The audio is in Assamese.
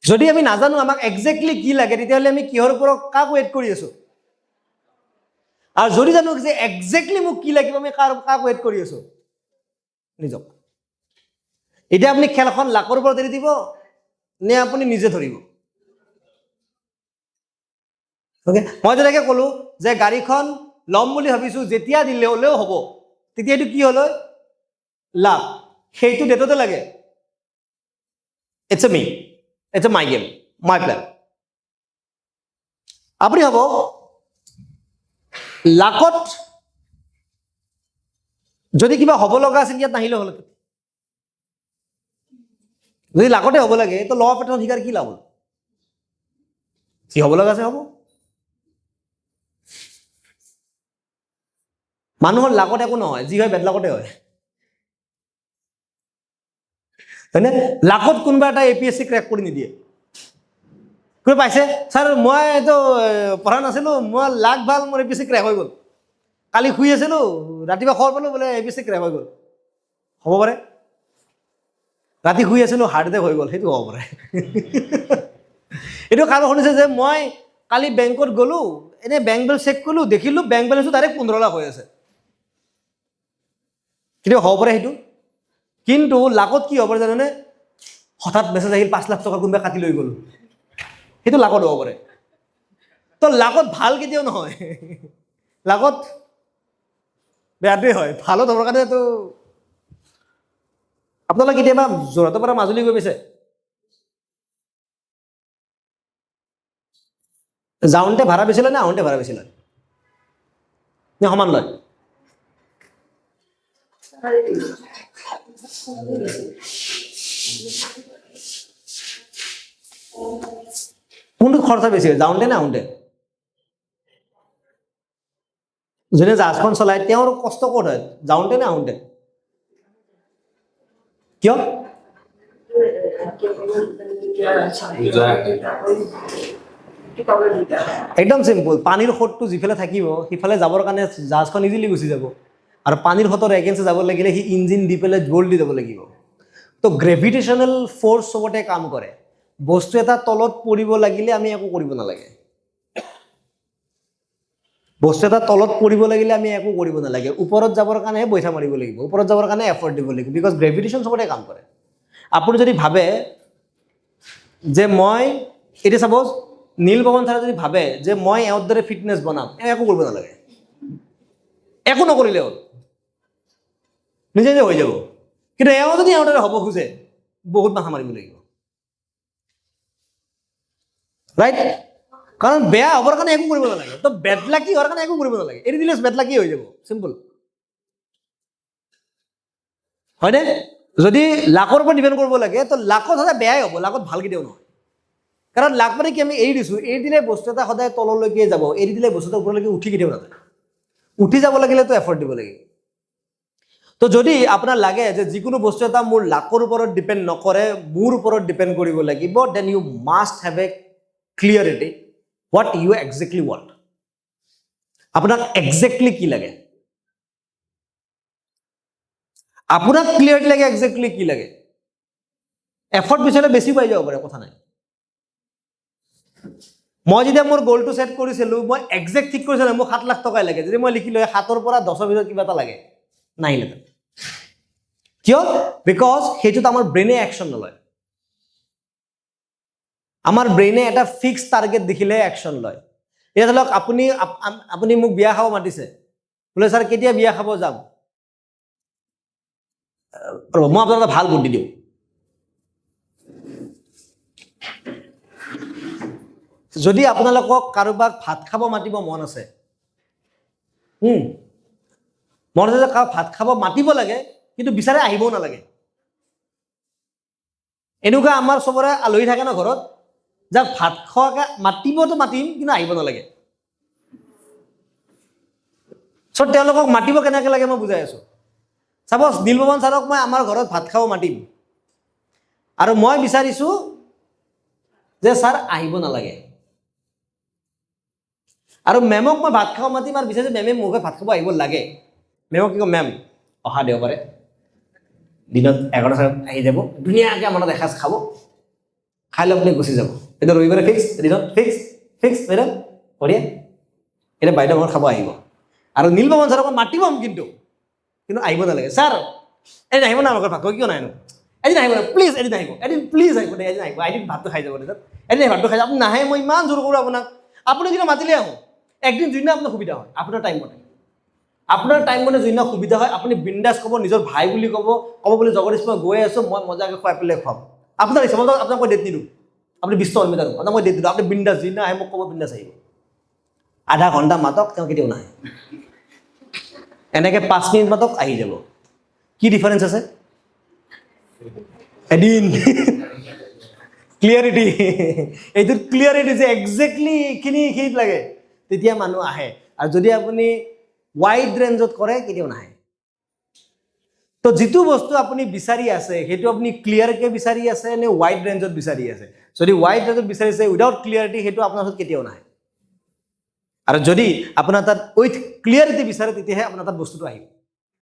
যদি আমি নাজানো আমাক এক্সেক্টলি কি লাগে তেতিয়াহ'লে আমি কিহৰ ওপৰত কাক ৱেইট কৰি আছো আৰু যদি জানো যে এক্সেক্টলি মোক কি লাগিব আমি কাক ৱেইট কৰি আছো নিজক এতিয়া আপুনি খেলখন লাকৰ ওপৰত এৰি দিব নে আপুনি নিজে ধৰিব ওকে মই যেনেকৈ ক'লো যে গাড়ীখন ল'ম বুলি ভাবিছো যেতিয়া দিলে হ'লেও হ'ব তেতিয়া এইটো কি হ'ল লাভ সেইটো ডেটতে লাগে it's a my game my plane আপুনি হ'ব লাকত যদি কিবা হ'ব লগা আছিল ইয়াত নাহিলে হ'ল যদি লাকতে হ'ব লাগে তো ল অফ এট্ৰেকশ্যন শিকাৰ কি লাভ হ'ল যি হ'ব লগা আছে হ'ব মানুহৰ লাকত একো নহয় যি হয় বেড লাকতে হয় হয়নে লাকত কোনোবা এটা APSC ক্ৰেক কৰি নিদিয়ে কোনে পাইছে ছাৰ মই এইটো পঢ়া নাছিলো মই লাক ভাল মোৰ APSC ক্ৰেক হৈ গ'ল কালি শুই আছিলো ৰাতিপুৱা খবৰ পালো বোলে APSC ক্ৰেক হৈ গ'ল হ'ব পাৰে ৰাতি শুই আছিলো হাৰ্ট এটেক হৈ গ'ল সেইটো হ'ব পাৰে এইটো কাৰণ শুনিছে যে মই কালি বেংকত গ'লো এনে বেংক বেলেঞ্চ চেক কৰিলো দেখিলো বেংক বেলেঞ্চটো ডাইৰেক্ট 15 লাখ হৈ আছে কিন্তু হ'ব পাৰে সেইটো কিন্তু লাকত কি হ'ব পাৰে জানেনে হঠাৎ মেছেজ আহিল 5 লাখ টকা কোনোবাই কাটি লৈ গ'ল সেইটো লাকত হ'ব পাৰে তো লাকত ভাল কেতিয়াও নহয় লাকত বেয়াটোৱে হয় ভালত হ'বৰ কাৰণেতো আপোনালোকে কেতিয়াবা যোৰহাটৰ পৰা মাজুলী গৈ পাইছে যাওঁতে ভাড়া বেছি লয় নে আহোঁতে ভাড়া বেছি লয় নে সমান লয় কোনটো খৰচা বেছি হয় যাওঁতে নে আহোঁতে যোনে জাহাজখন চলায় তেওঁৰ কষ্ট ক'ত হয় যাওঁতে নে আহোঁতে কিয় একদম চিম্পল পানীৰ সোঁতটো যিফালে থাকিব সিফালে যাবৰ কাৰণে জাহাজখন ইজিলি গুচি যাব আৰু পানীৰ সোঁতৰ এগেইনষ্টে যাব লাগিলে সি ইঞ্জিন দি পেলাই জোৰ দি যাব লাগিব তো গ্ৰেভিটেশ্যনেল ফ'ৰ্চ চবতে কাম কৰে বস্তু এটা তলত পৰিব লাগিলে আমি একো কৰিব নালাগে বস্তু এটা তলত পৰিব লাগিলে আমি একো কৰিব নালাগে ওপৰত যাবৰ কাৰণে বৈঠা মাৰিব লাগিব ওপৰত যাবৰ কাৰণে এফৰ্ট দিব লাগিব বিকজ গ্ৰেভিটেশ্যন চবতে কাম কৰে আপুনি যদি ভাবে যে মই এতিয়া চাপ'জ নীল পৱন ছাৰে যদি ভাবে যে মই এওঁৰ দৰে ফিটনেছ বনাম একো কৰিব নালাগে একো নকৰিলে হ'ল নিজে নিজে হৈ যাব কিন্তু এওঁ যদি এওঁৰ দৰে হ'ব খোজে বহুত মাথা মাৰিব লাগিব ৰাইট কাৰণ বেয়া হ'বৰ কাৰণে একো কৰিব নালাগে তো বেড লাকি হোৱাৰ কাৰণে একো কৰিব নালাগে এৰি দিলে বেড লাকি হৈ যাব চিম্পল হয়নে যদি লাকৰ ওপৰত ডিপেণ্ড কৰিব লাগে তো লাকত সদায় বেয়াই হ'ব লাকত ভাল কেতিয়াও নহয় কাৰণ লাক মানে কি আমি এৰি দিছোঁ এৰি দিলে বস্তু এটা সদায় তললৈকে যাব এৰি দিলে বস্তু এটা ওপৰলৈকে উঠি কেতিয়াও নাযায় উঠি যাব লাগিলেতো এফৰ্ট দিব লাগিব তো যদি আপোনাৰ লাগে যে যিকোনো বস্তু এটা মোৰ লাকৰ ওপৰত ডিপেণ্ড নকৰে মোৰ ওপৰত ডিপেণ্ড কৰিব লাগিব then you must have a clarity what you exactly want আপোনাক এক্সেক্টলি কি লাগে আপোনাক ক্লিয়াৰিটি লাগে এক্সেক্টলি কি লাগে এফৰ্ট বিচাৰিলে বেছি পাই যাব পাৰে কথা নাই মই যেতিয়া মোৰ গ'লটো ছেট কৰিছিলোঁ মই এক্সেক্ট ঠিক কৰিছিলোঁ মোক 7 লাখ টকাই লাগে যদি মই লিখিলোঁ 7ৰ পৰা 10ৰ ভিতৰত কিবা এটা লাগে নাহিলে কিয় বিকজ সেইটোত আমাৰ ব্ৰেইনে একশ্যন নলয় আমাৰ ব্ৰেইনে এটা ফিক্স টাৰ্গেট দেখিলে একশ্যন লয় এতিয়া ধৰক আপুনি মোক বিয়া খাব মাতিছে বোলে ছাৰ কেতিয়া বিয়া খাব যাম মই আপোনাক এটা ভাল বুদ্ধি দিওঁ যদি আপোনালোকক কাৰোবাক ভাত খাব মাতিব মন আছে মন আছে যে ভাত খাব মাতিব লাগে কিন্তু বিচাৰে আহিবও নালাগে এনেকুৱা আমাৰ চবৰে আলহী থাকে ন ঘৰত যাক ভাত খোৱাকে মাতিবতো মাতিম কিন্তু আহিব নালাগে চ' তেওঁলোকক মাতিব কেনেকৈ লাগে মই বুজাই আছোঁ চাপ'জ নীলপৱন ছাৰক মই আমাৰ ঘৰত ভাত খাব মাতিম আৰু মই বিচাৰিছোঁ যে ছাৰ আহিব নালাগে আৰু মেমক মই ভাত খাব মাতিম আৰু বিচাৰিছোঁ মেমে মোক ভাত খাব আহিব লাগে মেমক কি কম মেম অহা দেওবাৰে দিনত 11টা আহি যাব ধুনীয়াকৈ আমাৰ এসাঁজ খাব খাই লৈ আপুনি গুচি যাব এতিয়া ৰবিবাৰে ফিক্স দিনত ফিক্স বাইদেউ বঢ়িয়া এতিয়া বাইদেউ ঘৰত খাব আহিব আৰু নীলপৱন ছাৰক মাতিব কিন্তু আহিব নালাগে ছাৰ এদিন আহিব না আমাৰ ঘৰত ভাত খাব কিয় নাহেনো এদিন আহিব প্লিজ এদিন আহিব দেই এদিন আহিব এদিন ভাতটো খাই যাব দেই এদিন ভাতটো খাই যাব আপুনি নাহে মই ইমান জোৰ কৰোঁ আপোনাক আপুনি কিন্তু মাতিলে আহোঁ একদিন যোনদিনা আপোনাৰ সুবিধা হয় আপোনাৰ টাইম মতে যোনদিনা সুবিধা হয় আপুনি বিন্দাছ ক'ব নিজৰ ভাই বুলি ক'ব বুলি জগদীশ মই গৈ আছোঁ মই মজাকৈ খুৱাই পেলাই খুৱাম আপোনাৰ ইচ্ছা মই আপোনাক মই ডেট নিদিওঁ আপুনি 20 টকা জানো আপোনাক মই ডেট দিলোঁ আপুনি বিন্দাছ যোনদিনা আহে মোক ক'ব বিন্দাছ আহিব আধা ঘণ্টা মাতক তেওঁ কেতিয়াও নাহে এনেকৈ 5 মিনিট মাতক আহি যাব কি ডিফাৰেঞ্চ আছে এদিন ক্লিয়াৰিটি এইটোত ক্লিয়াৰিটি যে একজেক্টলি এইখিনিত লাগে তেতিয়া মানুহ আহে আৰু যদি আপুনি ৱাইড ৰেঞ্জত কৰে কেতিয়াও নাহে তো যিটো বস্তু আপুনি বিচাৰি আছে সেইটো আপুনি ক্লিয়াৰকৈ বিচাৰি আছে নে ৱাইড ৰেঞ্জত বিচাৰি আছে যদি ৱাইড ৰেঞ্জত বিচাৰিছে উইদাউট ক্লিয়াৰিটি সেইটো আপোনাৰ ওচৰত কেতিয়াও নাহে আৰু যদি আপোনাৰ তাত উইথ ক্লিয়াৰিটি বিচাৰে তেতিয়াহে আপোনাৰ তাত বস্তুটো আহিব